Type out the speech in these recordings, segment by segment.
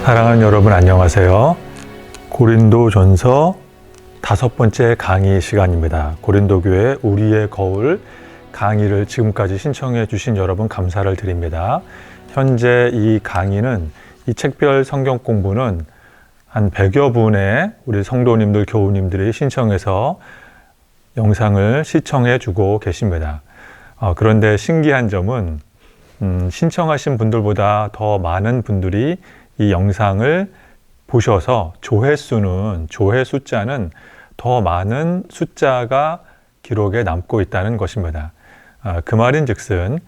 사랑하는 여러분 안녕하세요. 고린도전서 5번째 강의 시간입니다. 고린도교회 우리의 거울 강의를 지금까지 신청해 주신 여러분 감사를 드립니다. 현재 이 강의는 이 책별 성경 공부는 한 100여 분의 우리 성도님들, 교우님들이 신청해서 영상을 시청해 주고 계십니다. 그런데 신기한 점은 신청하신 분들보다 더 많은 분들이 이 영상을 보셔서 조회 숫자는 더 많은 숫자가 기록에 남고 있다는 것입니다. 그 말인즉슨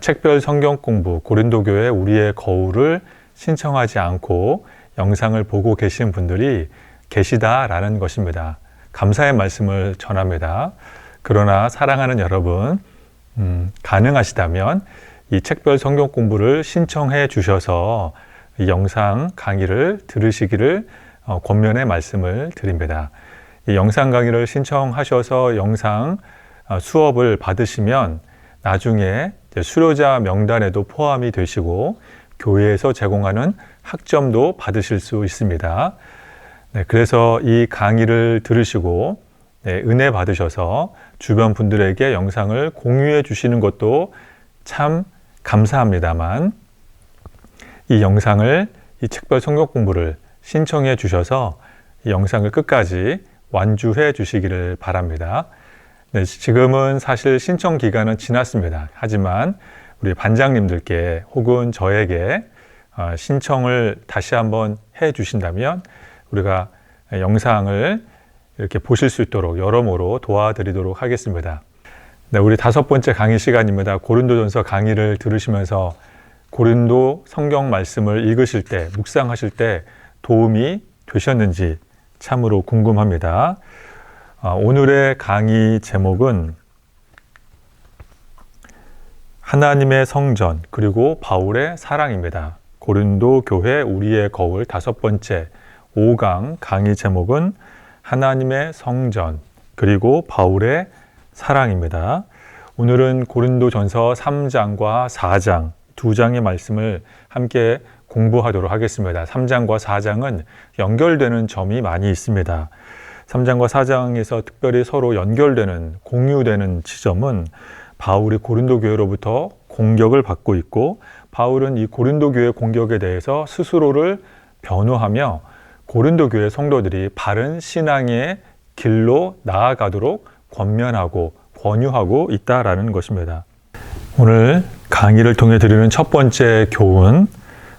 책별 성경 공부 고린도교회 우리의 거울을 신청하지 않고 영상을 보고 계신 분들이 계시다라는 것입니다. 감사의 말씀을 전합니다. 그러나 사랑하는 여러분, 가능하시다면 이 책별 성경 공부를 신청해 주셔서 이 영상 강의를 들으시기를 권면의 말씀을 드립니다. 이 영상 강의를 신청하셔서 영상 수업을 받으시면 나중에 수료자 명단에도 포함이 되시고 교회에서 제공하는 학점도 받으실 수 있습니다. 그래서 이 강의를 들으시고 은혜 받으셔서 주변 분들에게 영상을 공유해 주시는 것도 참 감사합니다만 이 영상을, 이 책별 성경 공부를 신청해 주셔서 이 영상을 끝까지 완주해 주시기를 바랍니다. 지금은 사실 신청 기간은 지났습니다. 하지만 우리 반장님들께 혹은 저에게 신청을 다시 한번 해 주신다면 우리가 영상을 이렇게 보실 수 있도록 여러모로 도와드리도록 하겠습니다. 우리 5번째 강의 시간입니다. 고린도전서 강의를 들으시면서 고린도 성경 말씀을 읽으실 때, 묵상하실 때 도움이 되셨는지 참으로 궁금합니다. 오늘의 강의 제목은 하나님의 성전 그리고 바울의 사랑입니다. 고린도 교회 우리의 거울 5번째 5강 강의 제목은 하나님의 성전 그리고 바울의 사랑입니다. 오늘은 고린도전서 3장과 4장 2장의 말씀을 함께 공부하도록 하겠습니다. 3장과 4장은 연결되는 점이 많이 있습니다. 3장과 4장에서 특별히 서로 연결되는, 공유되는 지점은 바울이 고린도 교회로부터 공격을 받고 있고 바울은 이 고린도 교회 공격에 대해서 스스로를 변호하며 고린도 교회 성도들이 바른 신앙의 길로 나아가도록 권면하고 권유하고 있다라는 것입니다. 오늘 강의를 통해 드리는 첫 번째 교훈,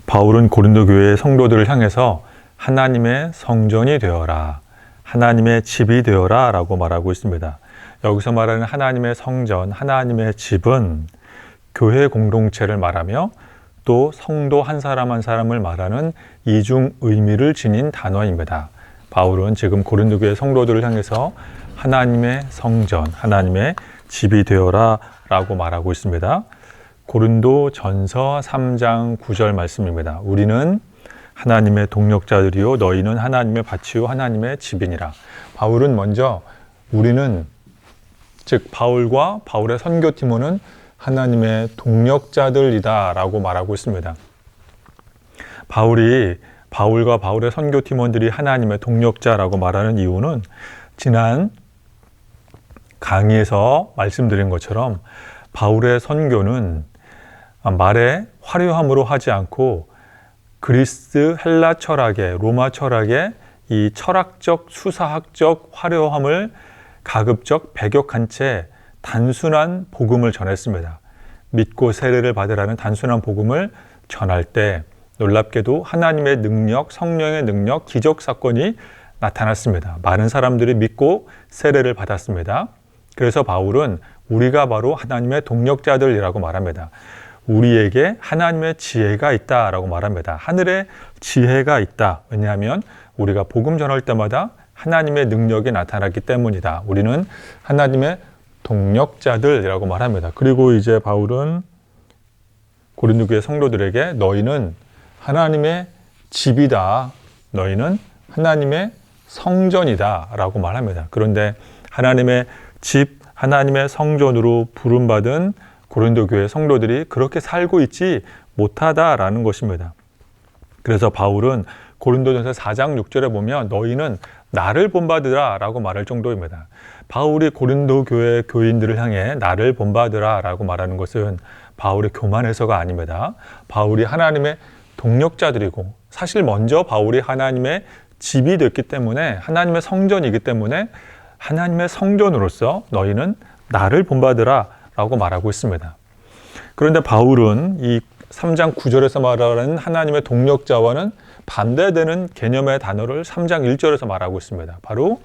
바울은 고린도 교회의 성도들을 향해서 하나님의 성전이 되어라, 하나님의 집이 되어라 라고 말하고 있습니다. 여기서 말하는 하나님의 성전, 하나님의 집은 교회 공동체를 말하며 또 성도 한 사람 한 사람을 말하는 이중 의미를 지닌 단어입니다. 바울은 지금 고린도 교회 성도들을 향해서 하나님의 성전, 하나님의 집이 되어라 라고 말하고 있습니다. 고린도 전서 3장 9절 말씀입니다. 우리는 하나님의 동력자들이요 너희는 하나님의 밭이요 하나님의 집이니라. 바울은 먼저 우리는, 즉 바울과 바울의 선교팀원은 하나님의 동력자들이다 라고 말하고 있습니다. 바울과 바울의 선교팀원들이 하나님의 동력자라고 말하는 이유는 지난 강의에서 말씀드린 것처럼 바울의 선교는 말의 화려함으로 하지 않고 그리스 헬라 철학의, 로마 철학의 이 철학적, 수사학적 화려함을 가급적 배격한 채 단순한 복음을 전했습니다. 믿고 세례를 받으라는 단순한 복음을 전할 때 놀랍게도 하나님의 능력, 성령의 능력, 기적 사건이 나타났습니다. 많은 사람들이 믿고 세례를 받았습니다. 그래서 바울은 우리가 바로 하나님의 동력자들이라고 말합니다. 우리에게 하나님의 지혜가 있다라고 말합니다. 하늘의 지혜가 있다. 왜냐하면 우리가 복음 전할 때마다 하나님의 능력이 나타났기 때문이다. 우리는 하나님의 동력자들이라고 말합니다. 그리고 이제 바울은 고린도 교회 성도들에게 너희는 하나님의 집이다. 너희는 하나님의 성전이다 라고 말합니다. 그런데 하나님의 집, 하나님의 성전으로 부름받은 고린도 교회 성도들이 그렇게 살고 있지 못하다라는 것입니다. 그래서 바울은 고린도전서 4장 6절에 보면 너희는 나를 본받으라 라고 말할 정도입니다. 바울이 고린도 교회 교인들을 향해 나를 본받으라 라고 말하는 것은 바울의 교만해서가 아닙니다. 바울이 하나님의 동력자들이고 사실 먼저 바울이 하나님의 집이 됐기 때문에 하나님의 성전이기 때문에 하나님의 성전으로서 너희는 나를 본받으라 라고 말하고 있습니다. 그런데 바울은 이 3장 9절에서 말하는 하나님의 동력자와는 반대되는 개념의 단어를 3장 1절에서 말하고 있습니다. 바로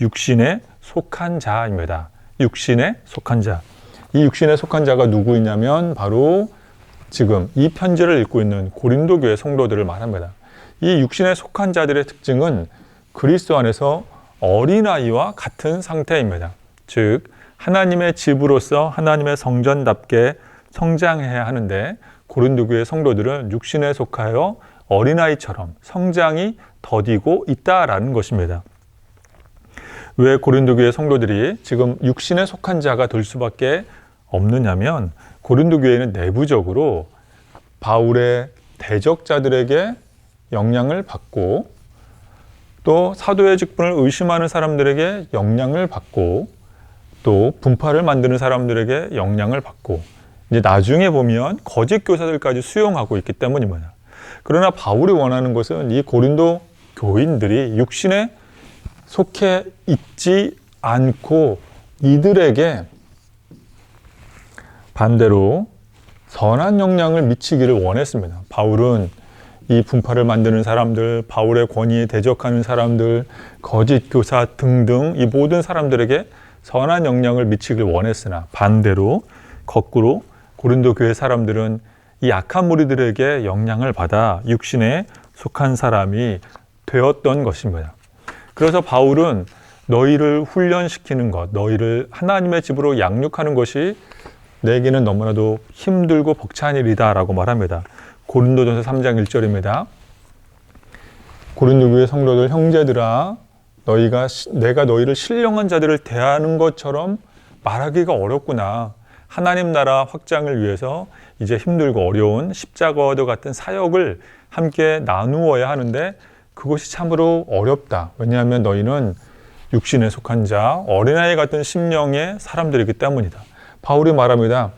육신에 속한 자입니다. 육신에 속한 자. 이 육신에 속한 자가 누구이냐면 바로 지금 이 편지를 읽고 있는 고린도 교회 성도들을 말합니다. 이 육신에 속한 자들의 특징은 그리스도 안에서 어린아이와 같은 상태입니다. 즉 하나님의 집으로서 하나님의 성전답게 성장해야 하는데 고린도 교회 성도들은 육신에 속하여 어린아이처럼 성장이 더디고 있다라는 것입니다. 왜 고린도 교회 성도들이 지금 육신에 속한 자가 될 수밖에 없느냐면 고린도 교회는 내부적으로 바울의 대적자들에게 영향을 받고 또 사도의 직분을 의심하는 사람들에게 영향을 받고 또 분파를 만드는 사람들에게 영향을 받고 이제 나중에 보면 거짓 교사들까지 수용하고 있기 때문입니다. 그러나 바울이 원하는 것은 이 고린도 교인들이 육신에 속해 있지 않고 이들에게 반대로 선한 영향을 미치기를 원했습니다. 바울은 이 분파를 만드는 사람들, 바울의 권위에 대적하는 사람들, 거짓 교사 등등 이 모든 사람들에게 선한 영향을 미치길 원했으나 반대로 거꾸로 고린도 교회 사람들은 이 악한 무리들에게 영향을 받아 육신에 속한 사람이 되었던 것입니다. 그래서 바울은 너희를 훈련시키는 것, 너희를 하나님의 집으로 양육하는 것이 내게는 너무나도 힘들고 벅찬 일이다 라고 말합니다. 고린도전서 3장 1절입니다. 고린도 교회 성도들 형제들아 내가 너희를 신령한 자들을 대하는 것처럼 말하기가 어렵구나. 하나님 나라 확장을 위해서 이제 힘들고 어려운 십자가와 같은 사역을 함께 나누어야 하는데 그것이 참으로 어렵다. 왜냐하면 너희는 육신에 속한 자, 어린아이 같은 심령의 사람들이기 때문이다. 바울이 말합니다.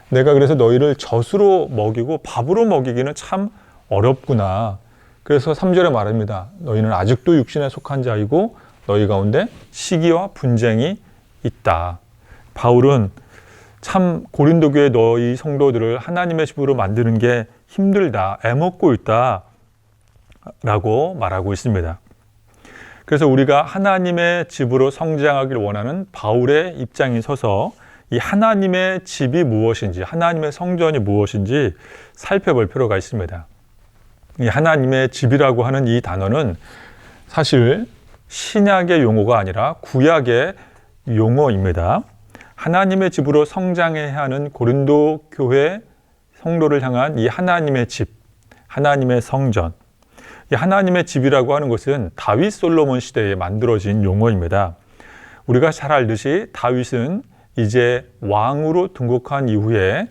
내가 그래서 너희를 젖으로 먹이고 밥으로 먹이기는 참 어렵구나. 그래서 3절에 말합니다. 너희는 아직도 육신에 속한 자이고 너희 가운데 시기와 분쟁이 있다. 바울은 참 고린도 교회 너희 성도들을 하나님의 집으로 만드는 게 힘들다, 애먹고 있다 라고 말하고 있습니다. 그래서 우리가 하나님의 집으로 성장하기를 원하는 바울의 입장에 서서 이 하나님의 집이 무엇인지, 하나님의 성전이 무엇인지 살펴볼 필요가 있습니다. 이 하나님의 집이라고 하는 이 단어는 사실 신약의 용어가 아니라 구약의 용어입니다. 하나님의 집으로 성장해야 하는 고린도 교회 성도를 향한 이 하나님의 집, 하나님의 성전. 이 하나님의 집이라고 하는 것은 다윗 솔로몬 시대에 만들어진 용어입니다. 우리가 잘 알듯이 다윗은 이제 왕으로 등극한 이후에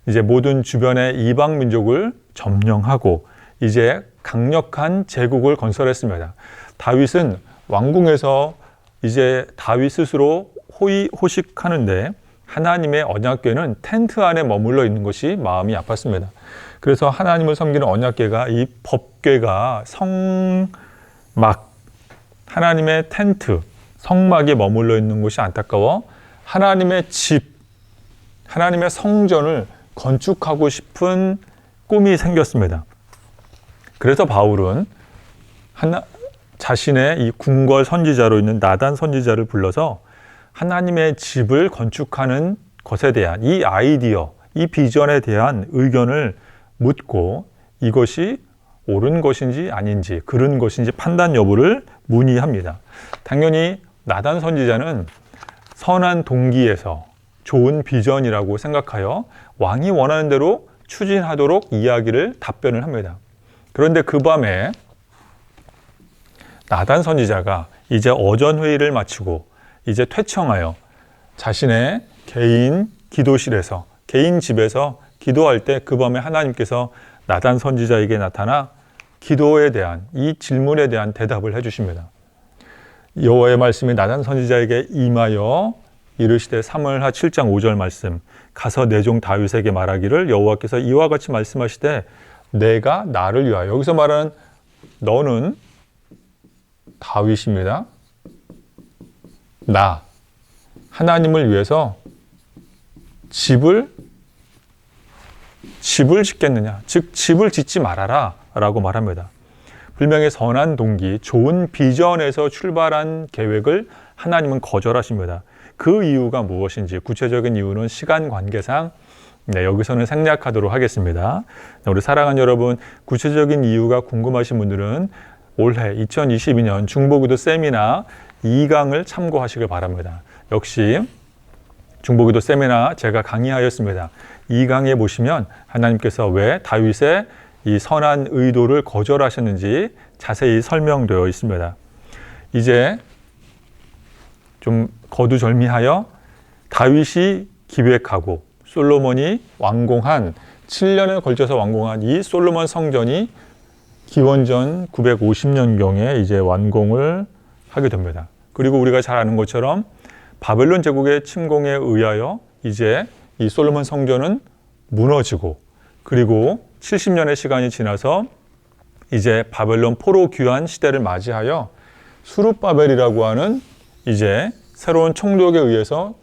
이제 모든 주변의 이방 민족을 점령하고 이제 강력한 제국을 건설했습니다. 다윗은 왕궁에서 이제 다윗 스스로 호식하는데 하나님의 언약궤는 텐트 안에 머물러 있는 것이 마음이 아팠습니다. 그래서 하나님을 섬기는 언약궤가 이 법궤가 성막, 하나님의 텐트, 성막에 머물러 있는 것이 안타까워 하나님의 집, 하나님의 성전을 건축하고 싶은 꿈이 생겼습니다. 그래서 바울은 자신의 이 궁궐 선지자로 있는 나단 선지자를 불러서 하나님의 집을 건축하는 것에 대한 이 아이디어, 이 비전에 대한 의견을 묻고 이것이 옳은 것인지 아닌지, 그른 것인지 판단 여부를 문의합니다. 당연히 나단 선지자는 선한 동기에서 좋은 비전이라고 생각하여 왕이 원하는 대로 추진하도록 답변을 합니다. 그런데 그 밤에 나단 선지자가 이제 어전 회의를 마치고 이제 퇴청하여 자신의 개인 기도실에서, 개인 집에서 기도할 때 그 밤에 하나님께서 나단 선지자에게 나타나 기도에 대한 이 질문에 대한 대답을 해주십니다. 여호와의 말씀이 나단 선지자에게 임하여 이르시되 사무엘하 7장 5절 말씀 가서 내 종 다윗에게 말하기를 여호와께서 이와 같이 말씀하시되 내가 나를 위하여 여기서 말하는 너는 다윗입니다. 나 하나님을 위해서 집을 짓겠느냐 즉 집을 짓지 말아라 라고 말합니다. 분명히 선한 동기 좋은 비전에서 출발한 계획을 하나님은 거절하십니다. 그 이유가 무엇인지 구체적인 이유는 시간 관계상 여기서는 생략하도록 하겠습니다. 우리 사랑하는 여러분, 구체적인 이유가 궁금하신 분들은 올해 2022년 중보기도 세미나 2강을 참고하시길 바랍니다. 역시 중보기도 세미나 제가 강의하였습니다. 2강에 보시면 하나님께서 왜 다윗의 이 선한 의도를 거절하셨는지 자세히 설명되어 있습니다. 이제 좀 거두절미하여 다윗이 기획하고 솔로몬이 완공한 7년에 걸쳐서 완공한 이 솔로몬 성전이 기원전 950년경에 이제 완공을 하게 됩니다. 그리고 우리가 잘 아는 것처럼 바벨론 제국의 침공에 의하여 이제 이 솔로몬 성전은 무너지고 그리고 70년의 시간이 지나서 이제 바벨론 포로 귀환 시대를 맞이하여 수룹바벨이라고 하는 이제 새로운 총독에 의해서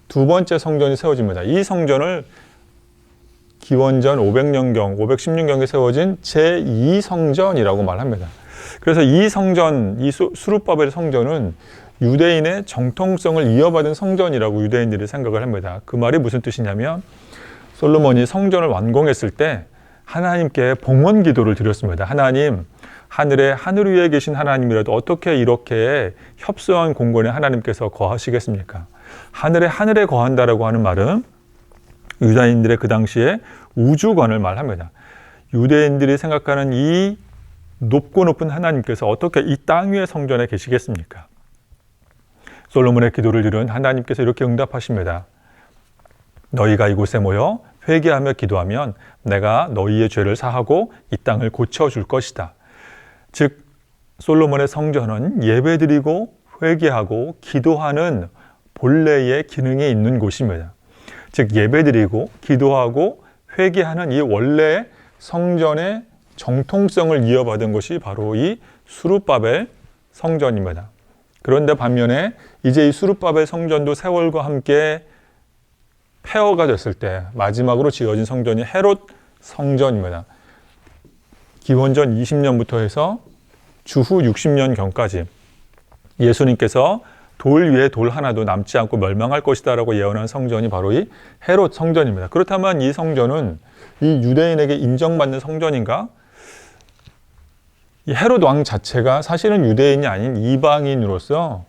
두 번째 성전이 세워집니다. 이 성전을 기원전 500년경, 516년경에 세워진 제2성전이라고 말합니다. 그래서 이 성전, 이 수룹바벨 성전은 유대인의 정통성을 이어받은 성전이라고 유대인들이 생각을 합니다. 그 말이 무슨 뜻이냐면 솔로몬이 성전을 완공했을 때 하나님께 봉헌 기도를 드렸습니다. 하나님, 하늘 위에 계신 하나님이라도 어떻게 이렇게 협소한 공간에 하나님께서 거하시겠습니까? 하늘에 거한다라고 하는 말은 유다인들의 그 당시에 우주관을 말합니다. 유대인들이 생각하는 이 높고 높은 하나님께서 어떻게 이 땅 위의 성전에 계시겠습니까? 솔로몬의 기도를 들은 하나님께서 이렇게 응답하십니다. 너희가 이곳에 모여 회개하며 기도하면 내가 너희의 죄를 사하고 이 땅을 고쳐줄 것이다. 즉 솔로몬의 성전은 예배드리고 회개하고 기도하는 본래의 기능이 있는 곳입니다. 즉 예배드리고 기도하고 회개하는 이 원래 성전의 정통성을 이어받은 것이 바로 이 수룹바벨 성전입니다. 그런데 반면에 이제 이 수룹바벨 성전도 세월과 함께 폐허가 됐을 때 마지막으로 지어진 성전이 헤롯 성전입니다. 기원전 20년부터 해서 주후 60년경까지 예수님께서 돌 위에 돌 하나도 남지 않고 멸망할 것이다 라고 예언한 성전이 바로 이 헤롯 성전입니다. 그렇다면 이 성전은 이 유대인에게 인정받는 성전인가? 이 헤롯 왕 자체가 사실은 유대인이 아닌 이방인으로서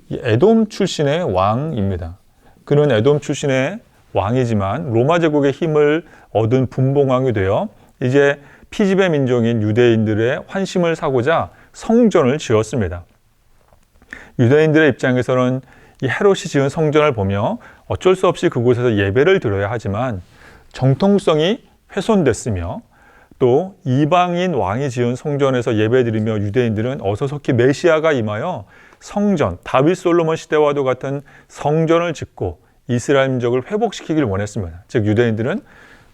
이 에돔 출신의 왕입니다. 그는 에돔 출신의 왕이지만 로마 제국의 힘을 얻은 분봉왕이 되어 이제 피지배 민족인 유대인들의 환심을 사고자 성전을 지었습니다. 유대인들의 입장에서는 이 헤롯이 지은 성전을 보며 어쩔 수 없이 그곳에서 예배를 드려야 하지만 정통성이 훼손됐으며 또 이방인 왕이 지은 성전에서 예배드리며 유대인들은 어서서히 메시아가 임하여 성전, 다윗 솔로몬 시대와도 같은 성전을 짓고 이스라엘 민족을 회복시키길 원했습니다. 즉 유대인들은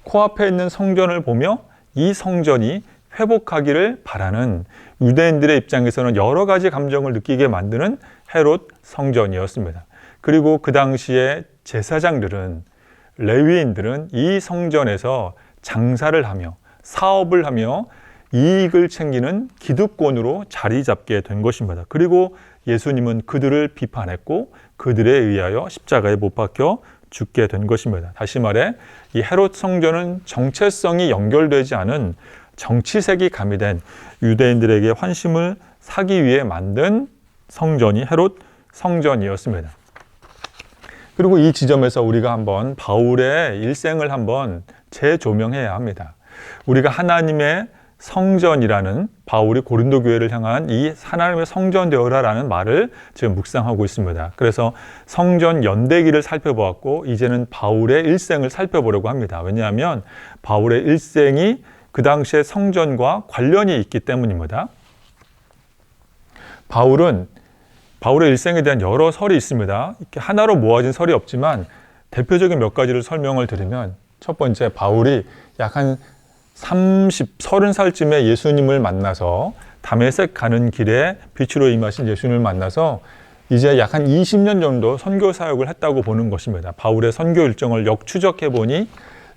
코앞에 있는 성전을 보며 이 성전이 회복하기를 바라는 유대인들의 입장에서는 여러 가지 감정을 느끼게 만드는 헤롯 성전이었습니다. 그리고 그 당시에 제사장들은 레위인들은 이 성전에서 장사를 하며 사업을 하며 이익을 챙기는 기득권으로 자리 잡게 된 것입니다. 그리고 예수님은 그들을 비판했고 그들에 의하여 십자가에 못 박혀 죽게 된 것입니다. 다시 말해 이 헤롯 성전은 정체성이 연결되지 않은 정치색이 가미된 유대인들에게 환심을 사기 위해 만든 성전이 헤롯 성전이었습니다. 그리고 이 지점에서 우리가 한번 바울의 일생을 한번 재조명해야 합니다. 우리가 하나님의 성전이라는 바울이 고린도 교회를 향한 이 하나님의 성전 되어라라는 말을 지금 묵상하고 있습니다. 그래서 성전 연대기를 살펴보았고 이제는 바울의 일생을 살펴보려고 합니다. 왜냐하면 바울의 일생이 그 당시에 성전과 관련이 있기 때문입니다. 바울의 일생에 대한 여러 설이 있습니다. 이렇게 하나로 모아진 설이 없지만 대표적인 몇 가지를 설명을 드리면, 첫 번째, 바울이 약 한 30살쯤에 예수님을 만나서 다메섹 가는 길에 빛으로 임하신 예수님을 만나서 이제 약 한 20년 정도 선교 사역을 했다고 보는 것입니다. 바울의 선교 일정을 역추적해 보니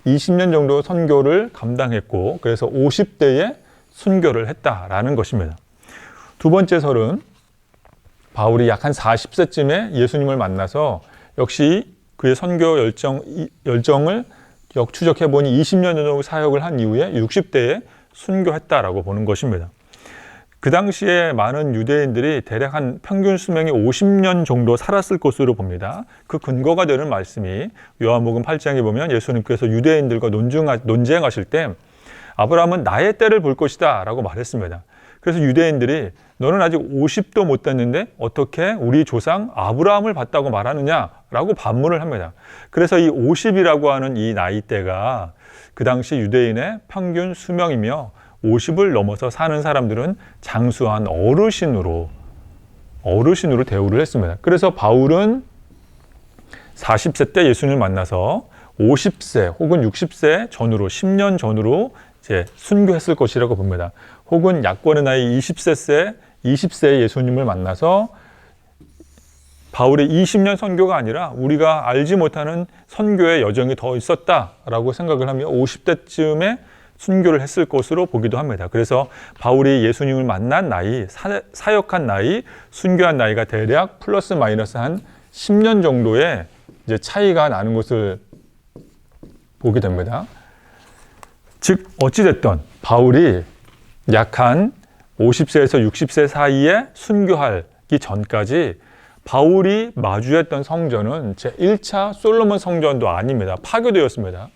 20년 정도 선교를 감당했고, 그래서 50대에 순교를 했다라는 것입니다. 두 번째 설은 바울이 약 한 40세쯤에 예수님을 만나서 역시 그의 선교 열정을 역추적해 보니 20년 정도 사역을 한 이후에 60대에 순교했다라고 보는 것입니다. 그 당시에 많은 유대인들이 대략 한 평균 수명이 50년 정도 살았을 것으로 봅니다. 그 근거가 되는 말씀이 요한복음 8장에 보면 예수님께서 유대인들과 논쟁하실 때 아브라함은 나의 때를 볼 것이다 라고 말했습니다. 그래서 유대인들이 너는 아직 50도 못 됐는데 어떻게 우리 조상 아브라함을 봤다고 말하느냐 라고 반문을 합니다. 그래서 이 50이라고 하는 이 나이대가 그 당시 유대인의 평균 수명이며 50을 넘어서 사는 사람들은 장수한 어르신으로 대우를 했습니다. 그래서 바울은 40세 때 예수님을 만나서 50세 혹은 60세 전후로 10년 전후로 이제 순교했을 것이라고 봅니다. 혹은 약권의 나이 20세에 예수님을 만나서 바울의 20년 선교가 아니라 우리가 알지 못하는 선교의 여정이 더 있었다라고 생각을 하며 50대쯤에 순교를 했을 것으로 보기도 합니다. 그래서 바울이 예수님을 만난 나이, 사역한 나이, 순교한 나이가 대략 플러스 마이너스 한 10년 정도의 이제 차이가 나는 것을 보게 됩니다. 즉 어찌됐든 바울이 약 한 50세에서 60세 사이에 순교하기 전까지 바울이 마주했던 성전은 제1차 솔로몬 성전도 아닙니다. 파괴되었습니다.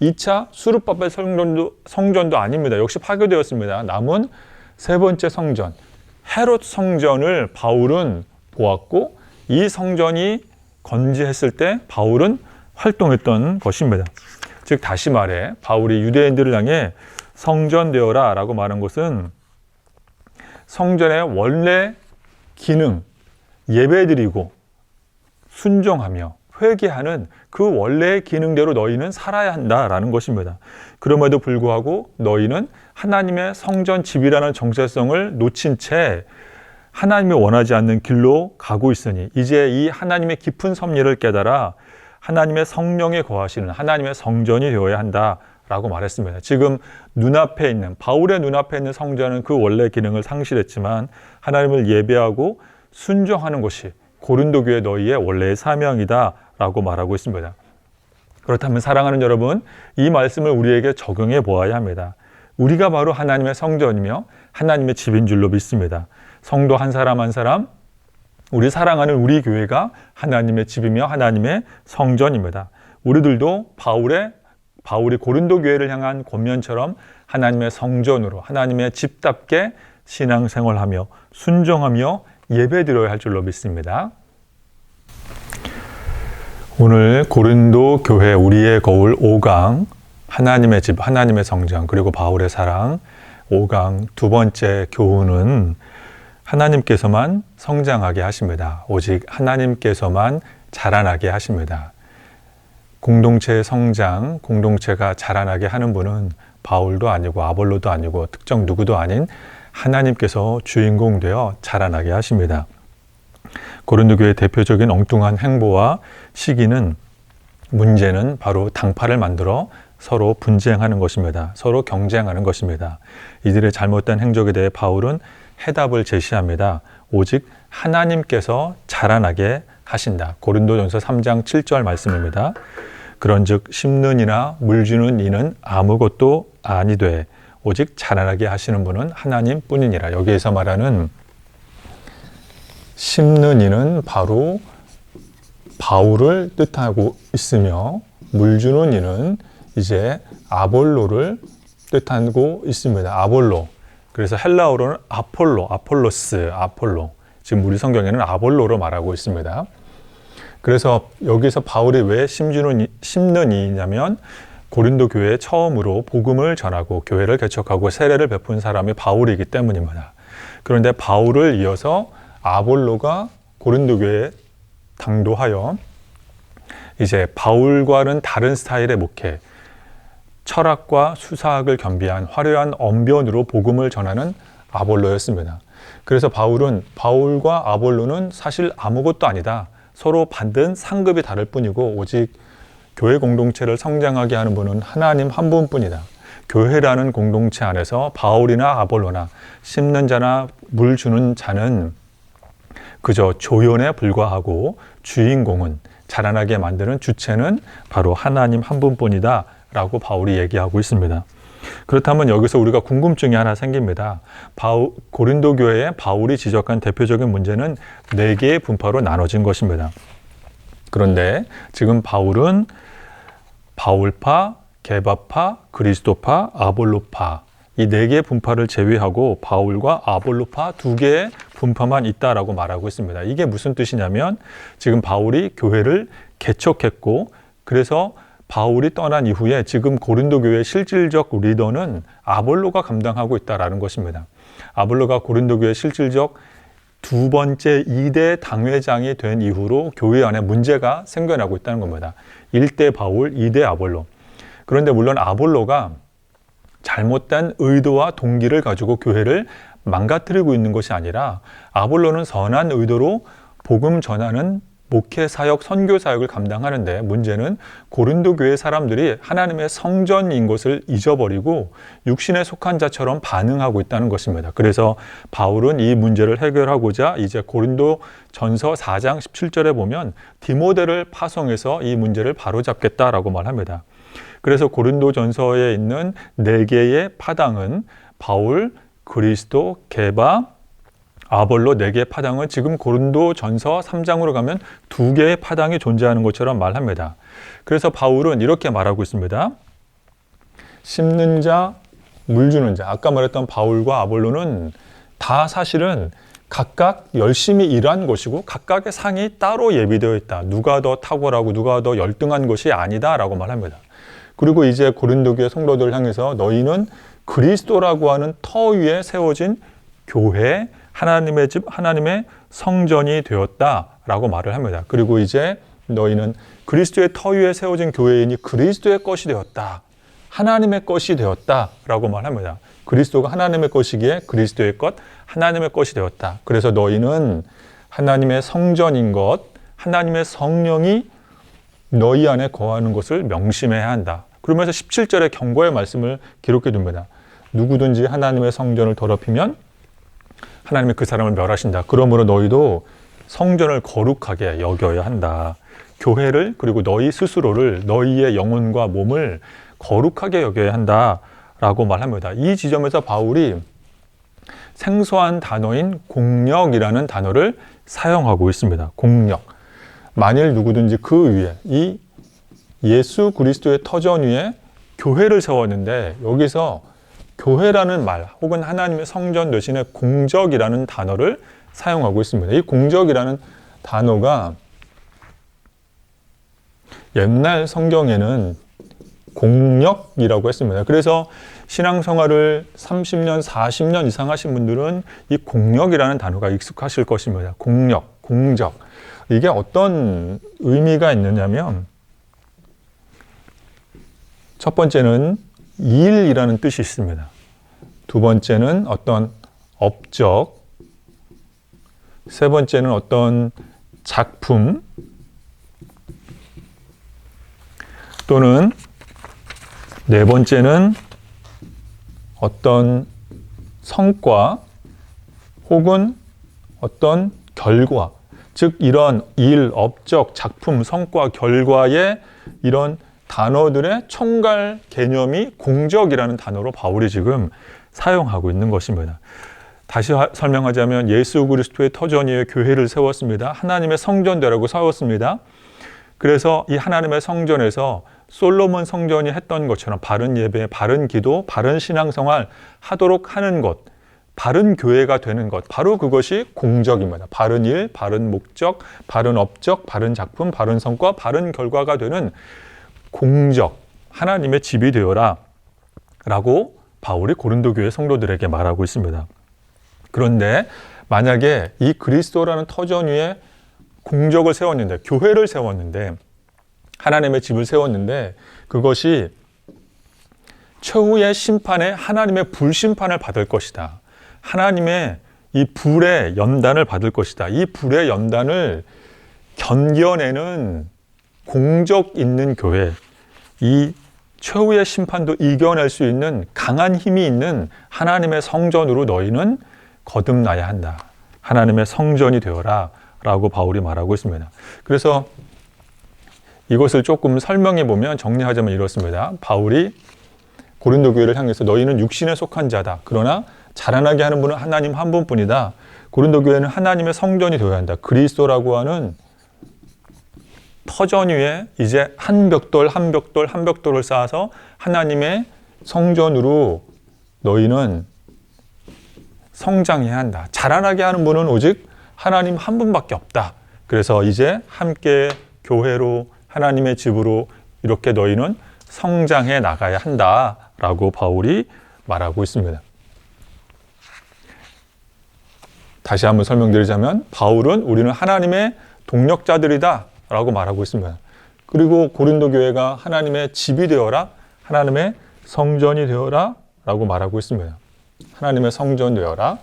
2차 수르바벨 성전도 아닙니다. 역시 파괴되었습니다. 남은 세 번째 성전, 헤롯 성전을 바울은 보았고 이 성전이 건재했을 때 바울은 활동했던 것입니다. 즉 다시 말해 바울이 유대인들을 향해 성전되어라 라고 말한 것은 성전의 원래 기능, 예배드리고 순종하며 회개하는 그 원래의 기능대로 너희는 살아야 한다라는 것입니다. 그럼에도 불구하고 너희는 하나님의 성전 집이라는 정체성을 놓친 채 하나님이 원하지 않는 길로 가고 있으니 이제 이 하나님의 깊은 섭리를 깨달아 하나님의 성령에 거하시는 하나님의 성전이 되어야 한다라고 말했습니다. 지금 바울의 눈앞에 있는 성전은 그 원래 기능을 상실했지만 하나님을 예배하고 순종하는 것이 고린도 교회 너희의 원래의 사명이다 라고 말하고 있습니다. 그렇다면 사랑하는 여러분, 이 말씀을 우리에게 적용해 보아야 합니다. 우리가 바로 하나님의 성전이며 하나님의 집인 줄로 믿습니다. 성도 한 사람 한 사람, 우리 사랑하는 우리 교회가 하나님의 집이며 하나님의 성전입니다. 우리들도 바울이 고린도 교회를 향한 권면처럼 하나님의 성전으로 하나님의 집답게 신앙생활하며 순종하며 예배드려야 할 줄로 믿습니다. 오늘 고린도 교회 우리의 거울 5강 하나님의 집, 하나님의 성전, 그리고 바울의 사랑 5강 두 번째 교훈은 하나님께서만 성장하게 하십니다. 오직 하나님께서만 자라나게 하십니다. 공동체의 성장, 공동체가 자라나게 하는 분은 바울도 아니고 아볼로도 아니고 특정 누구도 아닌 하나님께서 주인공 되어 자라나게 하십니다. 고린도 교회의 대표적인 엉뚱한 행보와 시기는 문제는 바로 당파를 만들어 서로 분쟁하는 것입니다. 서로 경쟁하는 것입니다. 이들의 잘못된 행적에 대해 바울은 해답을 제시합니다. 오직 하나님께서 자라나게 하신다. 고린도전서 3장 7절 말씀입니다. 그런즉 심는 이나 물 주는 이는 아무것도 아니되 오직 자라나게 하시는 분은 하나님뿐이니라. 여기에서 말하는 심는 이는 바로 바울을 뜻하고 있으며 물 주는 이는 이제 아볼로를 뜻하고 있습니다. 아볼로. 그래서 헬라어로는 아폴로스. 지금 우리 성경에는 아볼로로 말하고 있습니다. 그래서 여기서 바울이 왜 심는 이냐면 고린도 교회에 처음으로 복음을 전하고 교회를 개척하고 세례를 베푼 사람이 바울이기 때문입니다. 그런데 바울을 이어서 아볼로가 고린도 교회에 당도하여 이제 바울과는 다른 스타일의 목회, 철학과 수사학을 겸비한 화려한 언변으로 복음을 전하는 아볼로였습니다. 그래서 바울과 아볼로는 사실 아무것도 아니다. 서로 받은 상급이 다를 뿐이고 오직 교회 공동체를 성장하게 하는 분은 하나님 한 분뿐이다. 교회라는 공동체 안에서 바울이나 아볼로나 심는 자나 물 주는 자는 그저 조연에 불과하고 주인공은, 자라나게 만드는 주체는 바로 하나님 한 분뿐이다 라고 바울이 얘기하고 있습니다. 그렇다면 여기서 우리가 궁금증이 하나 생깁니다. 고린도 교회에 바울이 지적한 대표적인 문제는 4개의 분파로 나눠진 것입니다. 그런데 지금 바울은 바울파, 게바파, 그리스도파, 아볼로파 이 4개의 분파를 제외하고 바울과 아볼로파 2개의 분파만 있다라고 말하고 있습니다. 이게 무슨 뜻이냐면 지금 바울이 교회를 개척했고 그래서 바울이 떠난 이후에 지금 고린도 교회의 실질적 리더는 아볼로가 감당하고 있다라는 것입니다. 아볼로가 고린도 교회의 실질적 2번째 2대 당회장이 된 이후로 교회 안에 문제가 생겨나고 있다는 겁니다. 1대 바울, 2대 아볼로. 그런데 물론 아볼로가 잘못된 의도와 동기를 가지고 교회를 망가뜨리고 있는 것이 아니라 아볼로는 선한 의도로 복음 전하는 목회 사역, 선교 사역을 감당하는데 문제는 고린도 교회 사람들이 하나님의 성전인 것을 잊어버리고 육신에 속한 자처럼 반응하고 있다는 것입니다. 그래서 바울은 이 문제를 해결하고자 이제 고린도 전서 4장 17절에 보면 디모데를 파송해서 이 문제를 바로잡겠다라고 말합니다. 그래서 고린도 전서에 있는 4개의 파당은 바울, 그리스도, 게바, 아볼로 4개의 파당은 지금 고린도 전서 3장으로 가면 2개의 파당이 존재하는 것처럼 말합니다. 그래서 바울은 이렇게 말하고 있습니다. 심는 자, 물 주는 자. 아까 말했던 바울과 아볼로는 다 사실은 각각 열심히 일한 것이고 각각의 상이 따로 예비되어 있다. 누가 더 탁월하고 누가 더 열등한 것이 아니다 라고 말합니다. 그리고 이제 고린도 교회 성도들을 향해서 너희는 그리스도라고 하는 터 위에 세워진 교회, 하나님의 집, 하나님의 성전이 되었다라고 말을 합니다. 그리고 이제 너희는 그리스도의 터 위에 세워진 교회이니 그리스도의 것이 되었다. 하나님의 것이 되었다라고 말합니다. 그리스도가 하나님의 것이기에 그리스도의 것, 하나님의 것이 되었다. 그래서 너희는 하나님의 성전인 것, 하나님의 성령이 너희 안에 거하는 것을 명심해야 한다. 그러면서 17절에 경고의 말씀을 기록해 둡니다. 누구든지 하나님의 성전을 더럽히면 하나님이 그 사람을 멸하신다. 그러므로 너희도 성전을 거룩하게 여겨야 한다. 교회를 그리고 너희 스스로를 너희의 영혼과 몸을 거룩하게 여겨야 한다라고 말합니다. 이 지점에서 바울이 생소한 단어인 공력이라는 단어를 사용하고 있습니다. 공력. 만일 누구든지 그 위에 이 예수 그리스도의 터전 위에 교회를 세웠는데 여기서 교회라는 말 혹은 하나님의 성전 대신에 공적이라는 단어를 사용하고 있습니다. 이 공적이라는 단어가 옛날 성경에는 공력이라고 했습니다. 그래서 신앙생활을 30년, 40년 이상 하신 분들은 이 공력이라는 단어가 익숙하실 것입니다. 공력, 공적. 이게 어떤 의미가 있느냐면 첫 번째는 일이라는 뜻이 있습니다. 두 번째는 어떤 업적, 세 번째는 어떤 작품 또는 네 번째는 어떤 성과 혹은 어떤 결과, 즉 이런 일, 업적, 작품, 성과, 결과의 이런 단어들의 총괄 개념이 공적이라는 단어로 바울이 지금 사용하고 있는 것입니다. 다시 설명하자면 예수 그리스도의 터전 위에 교회를 세웠습니다. 하나님의 성전되라고 세웠습니다. 그래서 이 하나님의 성전에서 솔로몬 성전이 했던 것처럼 바른 예배, 바른 기도, 바른 신앙생활 하도록 하는 것, 바른 교회가 되는 것, 바로 그것이 공적입니다. 바른 일, 바른 목적, 바른 업적, 바른 작품, 바른 성과, 바른 결과가 되는 공적, 하나님의 집이 되어라 라고 바울이 고린도 교회 성도들에게 말하고 있습니다. 그런데 만약에 이 그리스도라는 터전 위에 공적을 세웠는데, 교회를 세웠는데, 하나님의 집을 세웠는데 그것이 최후의 심판에 하나님의 불심판을 받을 것이다. 하나님의 이 불의 연단을 받을 것이다. 이 불의 연단을 견뎌내는 공적 있는 교회, 이 최후의 심판도 이겨낼 수 있는 강한 힘이 있는 하나님의 성전으로 너희는 거듭나야 한다. 하나님의 성전이 되어라 라고 바울이 말하고 있습니다. 그래서 이것을 조금 설명해 보면, 정리하자면 이렇습니다. 바울이 고린도 교회를 향해서 너희는 육신에 속한 자다. 그러나 자라나게 하는 분은 하나님 한 분뿐이다. 고린도 교회는 하나님의 성전이 되어야 한다. 그리스도라고 하는 터전 위에 이제 한 벽돌 한 벽돌 한 벽돌을 쌓아서 하나님의 성전으로 너희는 성장해야 한다. 자라나게 하는 분은 오직 하나님 한 분밖에 없다. 그래서 이제 함께 교회로, 하나님의 집으로 이렇게 너희는 성장해 나가야 한다라고 바울이 말하고 있습니다. 다시 한번 설명드리자면, 바울은 우리는 하나님의 동력자들이다 라고 말하고 있습니다. 그리고 고린도 교회가 하나님의 집이 되어라, 하나님의 성전이 되어라 라고 말하고 있습니다. 하나님의 성전 되어라.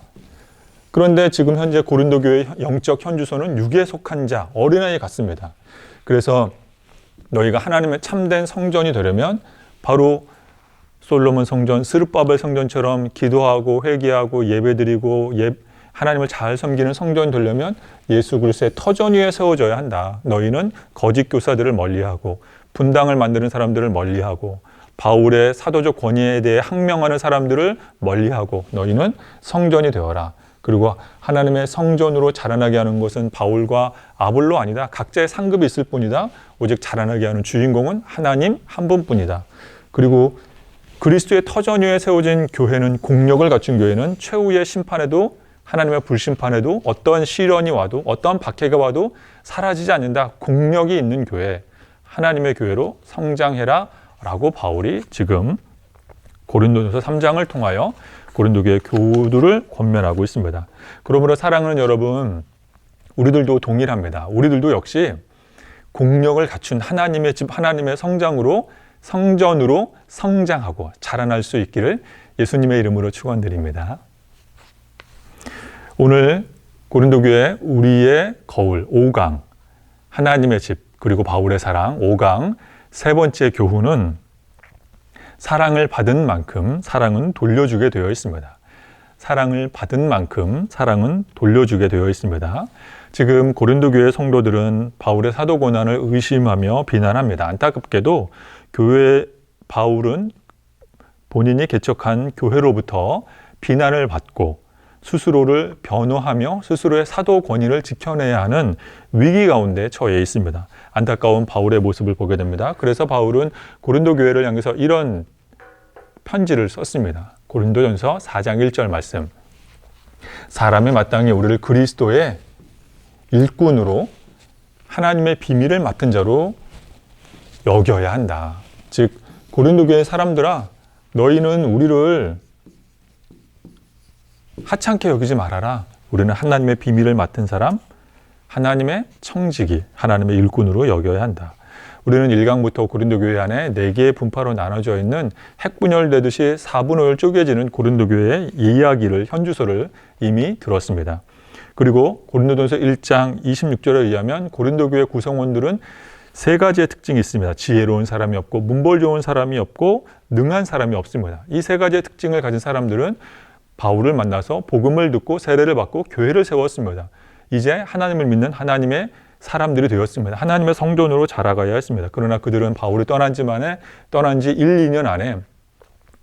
그런데 지금 현재 고린도 교회의 영적 현주소는 육에 속한 자, 어린아이 같습니다. 그래서 너희가 하나님의 참된 성전이 되려면 바로 솔로몬 성전, 스룹바벨 성전처럼 기도하고 회개하고 예배드리고 하나님을 잘 섬기는 성전이 되려면 예수 그리스도의 터전 위에 세워져야 한다. 너희는 거짓 교사들을 멀리하고 분당을 만드는 사람들을 멀리하고 바울의 사도적 권위에 대해 항명하는 사람들을 멀리하고 너희는 성전이 되어라. 그리고 하나님의 성전으로 자라나게 하는 것은 바울과 아볼로 아니다. 각자의 상급이 있을 뿐이다. 오직 자라나게 하는 주인공은 하나님 한 분뿐이다. 그리고 그리스도의 터전 위에 세워진 교회는, 공력을 갖춘 교회는 최후의 심판에도, 하나님의 불심판에도, 어떠한 시련이 와도, 어떠한 박해가 와도 사라지지 않는다. 공력이 있는 교회, 하나님의 교회로 성장해라 라고 바울이 지금 고린도전서 3장을 통하여 고린도 교회 교우들을 권면하고 있습니다. 그러므로 사랑하는 여러분, 우리들도 동일합니다. 우리들도 역시 공력을 갖춘 하나님의 집, 하나님의 성전으로 성장하고 자라날 수 있기를 예수님의 이름으로 축원드립니다. 오늘 고린도 교회 우리의 거울 5강, 하나님의 집, 그리고 바울의 사랑 5강 세 번째 교훈은 사랑을 받은 만큼 사랑은 돌려주게 되어 있습니다. 사랑을 받은 만큼 사랑은 돌려주게 되어 있습니다. 지금 고린도 교회 성도들은 바울의 사도 권한을 의심하며 비난합니다. 안타깝게도 바울은 본인이 개척한 교회로부터 비난을 받고 스스로를 변호하며 스스로의 사도 권위를 지켜내야 하는 위기 가운데 처해 있습니다. 안타까운 바울의 모습을 보게 됩니다. 그래서 바울은 고린도 교회를 향해서 이런 편지를 썼습니다. 고린도전서 4장 1절 말씀. 사람이 마땅히 우리를 그리스도의 일꾼으로 하나님의 비밀을 맡은 자로 여겨야 한다. 즉 고린도 교회 사람들아, 너희는 우리를 하찮게 여기지 말아라. 우리는 하나님의 비밀을 맡은 사람, 하나님의 청지기, 하나님의 일꾼으로 여겨야 한다. 우리는 1강부터 고린도 교회 안에 4개의 분파로 나눠져 있는 핵분열되듯이 4분의 1 쪼개지는 고린도 교회의 이야기를, 현주소를 이미 들었습니다. 그리고 고린도전서 1장 26절에 의하면 고린도 교회 구성원들은 3가지의 특징이 있습니다. 지혜로운 사람이 없고, 문벌 좋은 사람이 없고, 능한 사람이 없습니다. 이 3가지의 특징을 가진 사람들은 바울을 만나서 복음을 듣고 세례를 받고 교회를 세웠습니다. 이제 하나님을 믿는 하나님의 사람들이 되었습니다. 하나님의 성전으로 자라가야 했습니다. 그러나 그들은 바울이 떠난 지 1, 2년 안에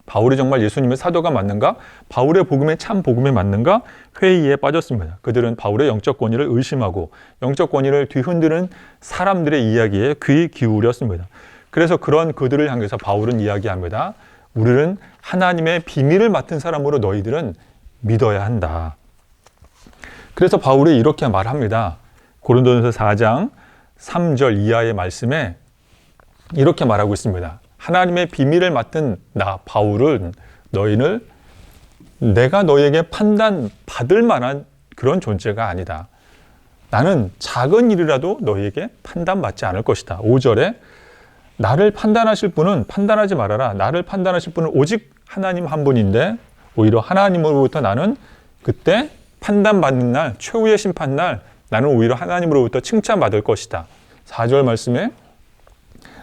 바울이 정말 예수님의 사도가 맞는가? 바울의 복음이 참 복음이 맞는가? 회의에 빠졌습니다. 그들은 바울의 영적 권위를 의심하고 영적 권위를 뒤흔드는 사람들의 이야기에 귀 기울였습니다. 그래서 그런 그들을 향해서 바울은 이야기합니다. 우리는 하나님의 비밀을 맡은 사람으로 너희들은 믿어야 한다. 그래서 바울이 이렇게 말합니다. 고린도전서 4장 3절 이하의 말씀에 이렇게 말하고 있습니다. 하나님의 비밀을 맡은 나 바울은 너희를 내가 너에게 판단받을 만한 그런 존재가 아니다. 나는 작은 일이라도 너희에게 판단받지 않을 것이다. 5절에 나를 판단하실 분은 판단하지 말아라. 나를 판단하실 분은 오직 하나님 한 분인데 오히려 하나님으로부터 나는 그때 판단받는 날, 최후의 심판날 나는 오히려 하나님으로부터 칭찬받을 것이다. 4절 말씀에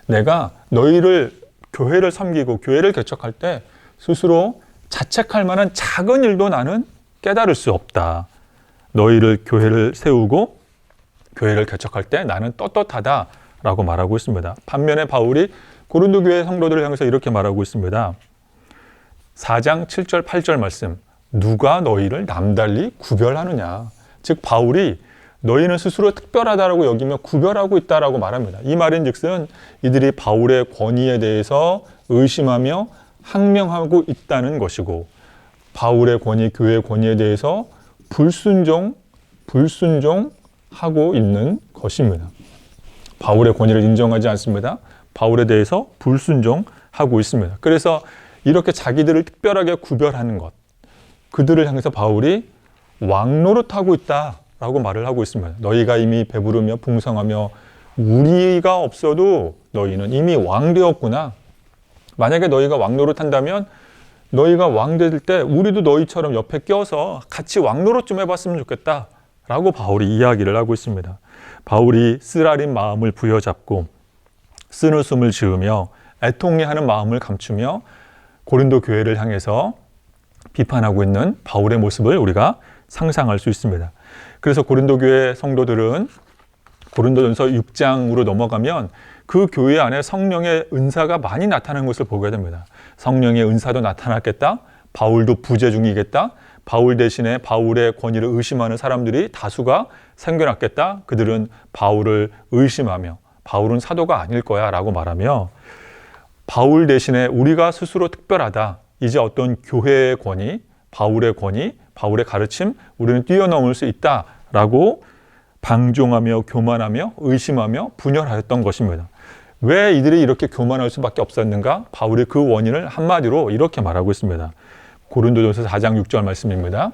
내가 너희를 교회를 섬기고 교회를 개척할 때 스스로 자책할 만한 작은 일도 나는 깨달을 수 없다. 너희를 교회를 세우고 교회를 개척할 때 나는 떳떳하다 라고 말하고 있습니다. 반면에 바울이 고린도 교회 성도들을 향해서 이렇게 말하고 있습니다. 4장 7절 8절 말씀 누가 너희를 남달리 구별하느냐. 즉 바울이 너희는 스스로 특별하다라고 여기며 구별하고 있다라고 말합니다. 이 말인즉슨 이들이 바울의 권위에 대해서 의심하며 항명하고 있다는 것이고 바울의 권위, 교회의 권위에 대해서 불순종하고 있는 것입니다. 바울의 권위를 인정하지 않습니다. 바울에 대해서 불순종하고 있습니다. 그래서 이렇게 자기들을 특별하게 구별하는 것, 그들을 향해서 바울이 왕노릇하고 있다라고 말을 하고 있습니다. 너희가 이미 배부르며 풍성하며 우리가 없어도 너희는 이미 왕 되었구나. 만약에 너희가 왕노릇한다면 너희가 왕 될 때 우리도 너희처럼 옆에 껴서 같이 왕노릇 좀 해봤으면 좋겠다 라고 바울이 이야기를 하고 있습니다. 바울이 쓰라린 마음을 부여잡고 쓴웃음을 지으며 애통해하는 마음을 감추며 고린도 교회를 향해서 비판하고 있는 바울의 모습을 우리가 상상할 수 있습니다. 그래서 고린도 교회 성도들은 고린도전서 6장으로 넘어가면 그 교회 안에 성령의 은사가 많이 나타나는 것을 보게 됩니다. 성령의 은사도 나타났겠다. 바울도 부재 중이겠다. 바울 대신에 바울의 권위를 의심하는 사람들이 다수가 생겨났겠다. 그들은 바울을 의심하며 바울은 사도가 아닐 거야 라고 말하며 바울 대신에 우리가 스스로 특별하다. 이제 어떤 교회의 권위, 바울의 권위, 바울의 가르침 우리는 뛰어넘을 수 있다라고 방종하며 교만하며 의심하며 분열하였던 것입니다. 왜 이들이 이렇게 교만할 수밖에 없었는가? 바울이 그 원인을 한마디로 이렇게 말하고 있습니다. 고린도전서 4장 6절 말씀입니다.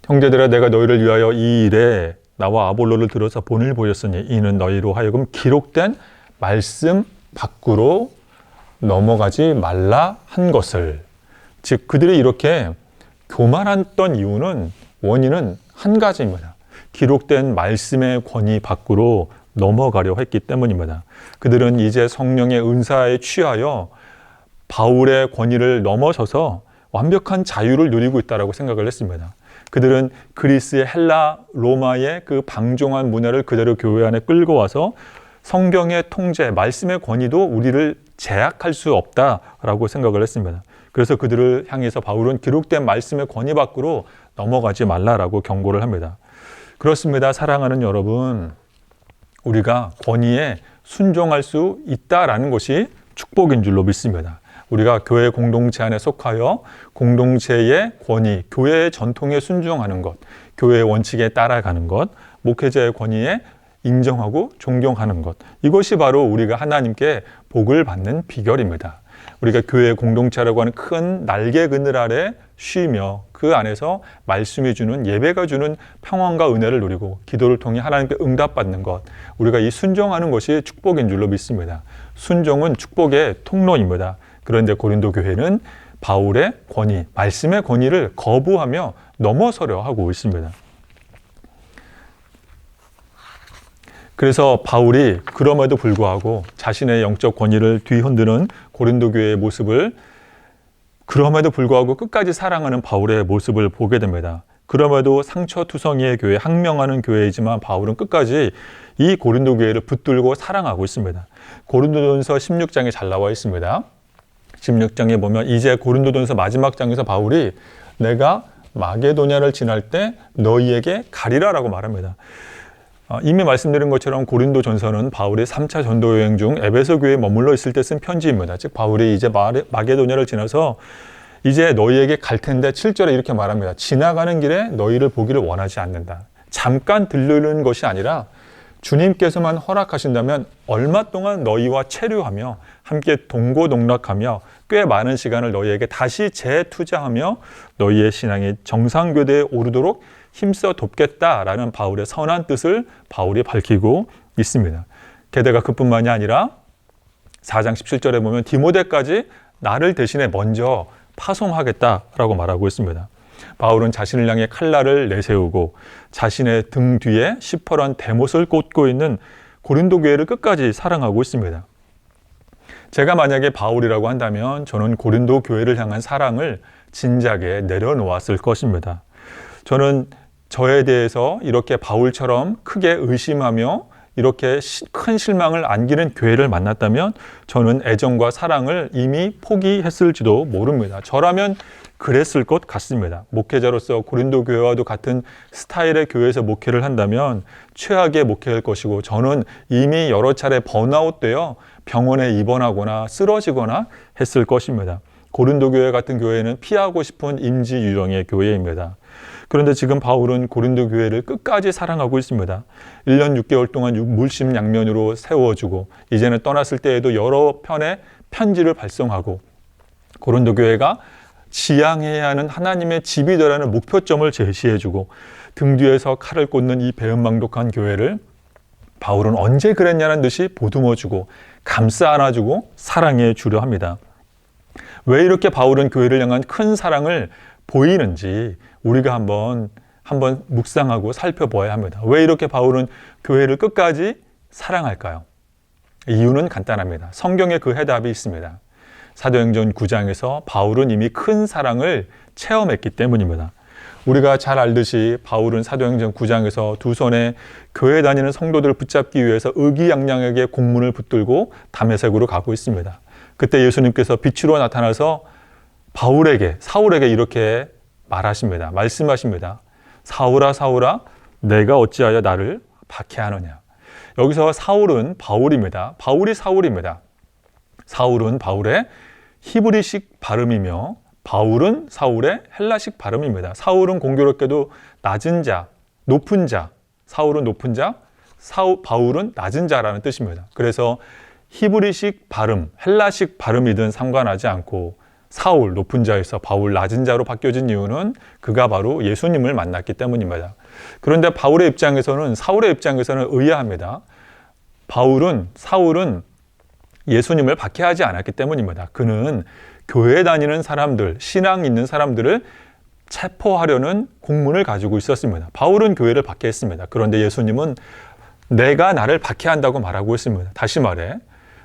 형제들아 내가 너희를 위하여 이 일에 나와 아볼로를 들어서 본을 보였으니 이는 너희로 하여금 기록된 말씀 밖으로 넘어가지 말라 한 것을. 즉 그들이 이렇게 교만했던 이유는 원인은 한 가지입니다. 기록된 말씀의 권위 밖으로 넘어가려 했기 때문입니다. 그들은 이제 성령의 은사에 취하여 바울의 권위를 넘어서서 완벽한 자유를 누리고 있다고 생각을 했습니다. 그들은 그리스의 헬라, 로마의 그 방종한 문화를 그대로 교회 안에 끌고 와서 성경의 통제, 말씀의 권위도 우리를 제약할 수 없다라고 생각을 했습니다. 그래서 그들을 향해서 바울은 기록된 말씀의 권위 밖으로 넘어가지 말라라고 경고를 합니다. 그렇습니다. 사랑하는 여러분, 우리가 권위에 순종할 수 있다라는 것이 축복인 줄로 믿습니다. 우리가 교회 공동체 안에 속하여 공동체의 권위, 교회의 전통에 순종하는 것, 교회의 원칙에 따라가는 것, 목회자의 권위에 인정하고 존경하는 것, 이것이 바로 우리가 하나님께 복을 받는 비결입니다. 우리가 교회 공동체라고 하는 큰 날개 그늘 아래 쉬며 그 안에서 말씀이 주는, 예배가 주는 평안과 은혜를 누리고 기도를 통해 하나님께 응답받는 것, 우리가 이 순종하는 것이 축복인 줄로 믿습니다. 순종은 축복의 통로입니다. 그런데 고린도 교회는 바울의 권위, 말씀의 권위를 거부하며 넘어서려 하고 있습니다. 그래서 바울이 그럼에도 불구하고 자신의 영적 권위를 뒤흔드는 고린도 교회의 모습을 그럼에도 불구하고 끝까지 사랑하는 바울의 모습을 보게 됩니다. 그럼에도 상처투성이의 교회, 항명하는 교회이지만 바울은 끝까지 이 고린도 교회를 붙들고 사랑하고 있습니다. 고린도전서 16장에 잘 나와 있습니다. 16장에 보면 이제 고린도전서 마지막 장에서 바울이 내가 마게도냐를 지날 때 너희에게 가리라라고 말합니다. 이미 말씀드린 것처럼 고린도전서는 바울이 3차 전도 여행 중 에베소 교회에 머물러 있을 때 쓴 편지입니다. 즉 바울이 이제 마게도냐를 지나서 이제 너희에게 갈 텐데 7절에 이렇게 말합니다. 지나가는 길에 너희를 보기를 원하지 않는다. 잠깐 들르는 것이 아니라 주님께서만 허락하신다면 얼마 동안 너희와 체류하며 함께 동고동락하며 꽤 많은 시간을 너희에게 다시 재투자하며 너희의 신앙이 정상궤도에 오르도록 힘써 돕겠다라는 바울의 선한 뜻을 바울이 밝히고 있습니다. 게다가 그뿐만이 아니라 4장 17절에 보면 디모데까지 나를 대신에 먼저 파송하겠다라고 말하고 있습니다. 바울은 자신을 향해 칼날을 내세우고 자신의 등 뒤에 시퍼런 대못을 꽂고 있는 고린도 교회를 끝까지 사랑하고 있습니다. 제가 만약에 바울이라고 한다면 저는 고린도 교회를 향한 사랑을 진작에 내려놓았을 것입니다. 저는 저에 대해서 이렇게 바울처럼 크게 의심하며 이렇게 큰 실망을 안기는 교회를 만났다면 저는 애정과 사랑을 이미 포기했을지도 모릅니다. 저라면 그랬을 것 같습니다. 목회자로서 고린도 교회와도 같은 스타일의 교회에서 목회를 한다면 최악의 목회일 것이고 저는 이미 여러 차례 번아웃되어 병원에 입원하거나 쓰러지거나 했을 것입니다. 고린도 교회 같은 교회는 피하고 싶은 임지 유형의 교회입니다. 그런데 지금 바울은 고린도 교회를 끝까지 사랑하고 있습니다. 1년 6개월 동안 물심양면으로 세워주고 이제는 떠났을 때에도 여러 편의 편지를 발송하고 고린도 교회가 지향해야 하는 하나님의 집이 되라는 목표점을 제시해주고 등 뒤에서 칼을 꽂는 이 배은망덕한 교회를 바울은 언제 그랬냐는 듯이 보듬어주고 감싸 안아주고 사랑해 주려 합니다. 왜 이렇게 바울은 교회를 향한 큰 사랑을 보이는지 우리가 한번 묵상하고 살펴보아야 합니다. 왜 이렇게 바울은 교회를 끝까지 사랑할까요? 이유는 간단합니다. 성경에 그 해답이 있습니다. 사도행전 9장에서 바울은 이미 큰 사랑을 체험했기 때문입니다. 우리가 잘 알듯이 바울은 사도행전 9장에서 두 손에 교회 다니는 성도들을 붙잡기 위해서 의기양양하게 공문을 붙들고 다메섹으로 가고 있습니다. 그때 예수님께서 빛으로 나타나서 사울에게 이렇게 말하십니다. 말씀하십니다. 사울아 사울아 내가 어찌하여 나를 박해하느냐. 여기서 사울은 바울입니다. 바울이 사울입니다. 사울은 바울의 히브리식 발음이며 바울은 사울의 헬라식 발음입니다. 사울은 공교롭게도 낮은 자, 높은 자, 사울은 높은 자, 바울은 낮은 자라는 뜻입니다. 그래서 히브리식 발음, 헬라식 발음이든 상관하지 않고 사울 높은 자에서 바울 낮은 자로 바뀌어진 이유는 그가 바로 예수님을 만났기 때문입니다. 그런데 사울의 입장에서는 의아합니다. 사울은 예수님을 박해하지 않았기 때문입니다. 그는 교회 다니는 사람들, 신앙 있는 사람들을 체포하려는 공문을 가지고 있었습니다. 바울은 교회를 박해했습니다. 그런데 예수님은 내가 나를 박해한다고 말하고 있습니다. 다시 말해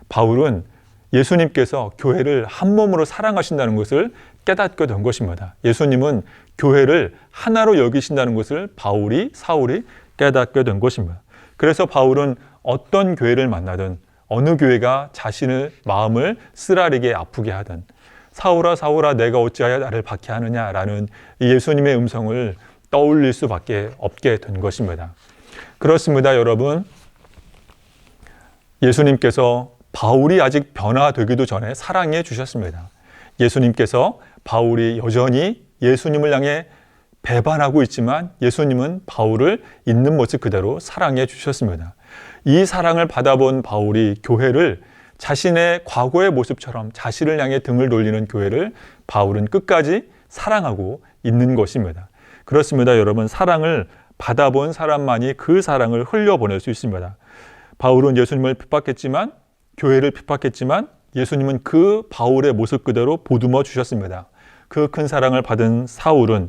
바울은 예수님께서 교회를 한 몸으로 사랑하신다는 것을 깨닫게 된 것입니다. 예수님은 교회를 하나로 여기신다는 것을 사울이 깨닫게 된 것입니다. 그래서 바울은 어떤 교회를 만나든 어느 교회가 자신의 마음을 쓰라리게 아프게 하든 사울아 사울아 내가 어찌하여 나를 박해하느냐라는 이 예수님의 음성을 떠올릴 수밖에 없게 된 것입니다. 그렇습니다, 여러분. 예수님께서 바울이 아직 변화되기도 전에 사랑해 주셨습니다. 예수님께서 바울이 여전히 예수님을 향해 배반하고 있지만 예수님은 바울을 있는 모습 그대로 사랑해 주셨습니다. 이 사랑을 받아본 바울이 교회를 자신의 과거의 모습처럼 자신을 향해 등을 돌리는 교회를 바울은 끝까지 사랑하고 있는 것입니다. 그렇습니다, 여러분. 사랑을 받아본 사람만이 그 사랑을 흘려보낼 수 있습니다. 바울은 예수님을 핍박했지만 교회를 핍박했지만 예수님은 그 바울의 모습 그대로 보듬어 주셨습니다. 그 큰 사랑을 받은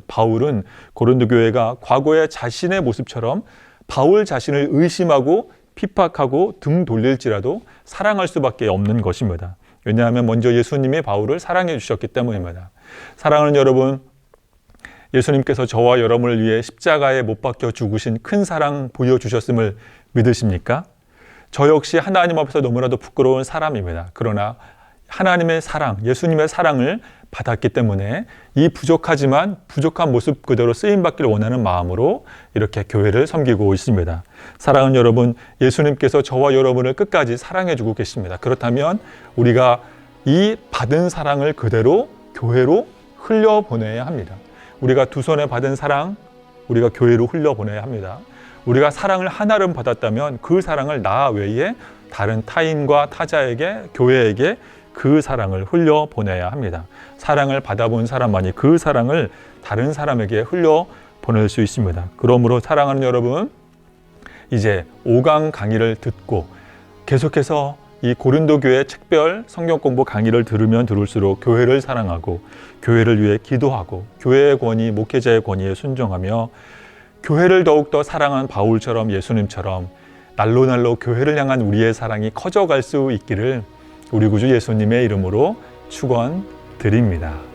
바울은 고린도 교회가 과거의 자신의 모습처럼 바울 자신을 의심하고 핍박하고 등 돌릴지라도 사랑할 수밖에 없는 것입니다. 왜냐하면 먼저 예수님이 바울을 사랑해 주셨기 때문입니다. 사랑하는 여러분, 예수님께서 저와 여러분을 위해 십자가에 못 박혀 죽으신 큰 사랑 보여주셨음을 믿으십니까? 저 역시 하나님 앞에서 너무나도 부끄러운 사람입니다. 그러나 하나님의 사랑, 예수님의 사랑을 받았기 때문에 이 부족한 모습 그대로 쓰임받기를 원하는 마음으로 이렇게 교회를 섬기고 있습니다. 사랑하는 여러분, 예수님께서 저와 여러분을 끝까지 사랑해주고 계십니다. 그렇다면 우리가 이 받은 사랑을 그대로 교회로 흘려보내야 합니다. 우리가 두 손에 받은 사랑, 우리가 교회로 흘려보내야 합니다. 우리가 사랑을 하나름 받았다면 그 사랑을 나 외에 다른 타인과 타자에게, 교회에게 그 사랑을 흘려보내야 합니다. 사랑을 받아본 사람만이 그 사랑을 다른 사람에게 흘려보낼 수 있습니다. 그러므로 사랑하는 여러분, 이제 5강 강의를 듣고 계속해서 이 고린도 교회 책별 성경 공부 강의를 들으면 들을수록 교회를 사랑하고 교회를 위해 기도하고 교회의 권위, 목회자의 권위에 순종하며 교회를 더욱더 사랑한 바울처럼, 예수님처럼 날로 교회를 향한 우리의 사랑이 커져갈 수 있기를 우리 구주 예수님의 이름으로 축원드립니다.